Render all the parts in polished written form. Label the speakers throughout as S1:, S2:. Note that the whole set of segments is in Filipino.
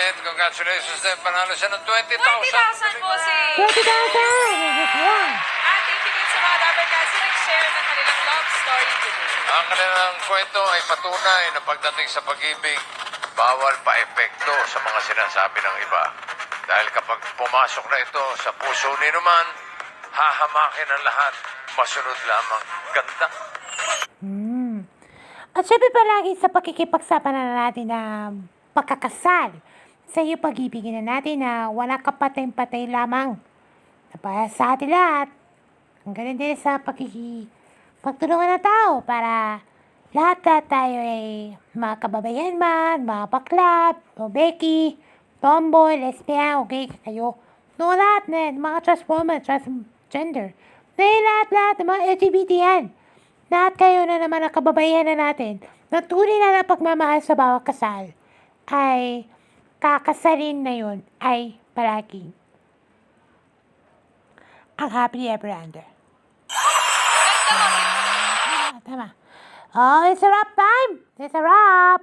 S1: Janet. Congratulations din. Panalo siya ng 20,000.
S2: 20,000 po si
S3: 20,000!
S2: at ibigay sa mga dapat kasi nag-share ng kanilang love story today.
S1: Ang kanilang kwento ay patunay na pagdating sa pag-ibig, bawal pa-epekto sa mga sinasabi ng iba. Dahil kapag pumasok na ito sa puso ni naman, hahamakin ang lahat. Masunod lamang. Ganda.
S3: At syempre palagi sa pakikipagsapanan natin na pagkakasal, sa iyo pag-ibigin na natin na wala kapatay-patay lamang. Na para sa atin lahat, ang ganun din sa pagtulungan ng tao para lahat tayo ay mga kababayan man, mga baklap, o beki, tomboy, lesbian, okay, kayo. No, lahat na yan, mga transformer, transgender. Dahil lahat ng mga LGBT yan. Lahat kayo na naman ang kababayan na natin na tunay na pagmamahal sa bawat kasal ay kakasalin na yun ay palagi ang happily ever after. Tama. Oh, it's a wrap time! It's a wrap!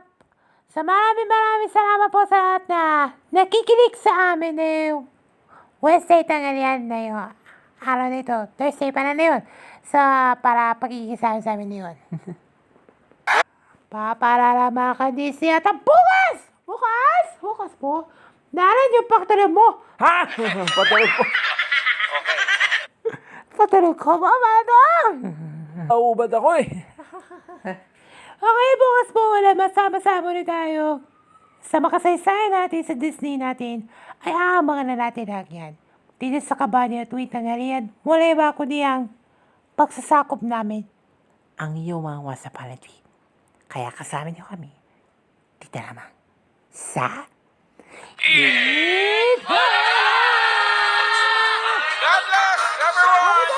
S3: So maraming salamat po sa lahat na nakikinig sa amin na Wednesday tanghalian na yun. Araw na ito. Thursday pa na yun. So, para pagkikisama sa amin na yun. Papararama ka din siya. Bukas! Bukas po. Naran yung pagtulog mo.
S4: Ha? Patulog po.
S3: Patulog ko, mama na.
S4: Nauubad ako eh.
S3: Okay, bukas po ulit. Masama-sama na tayo. Sa makasaysayan natin sa Disney natin, ay aabangan na natin lahat yan. Dito sa Kabady at Tuwid ng Harian, wala iba kundi ang pagsasakop namin ang iyong mga wasapalad. Kaya kasama niyo kami. Dito lamang sa Eat
S1: God bless everyone!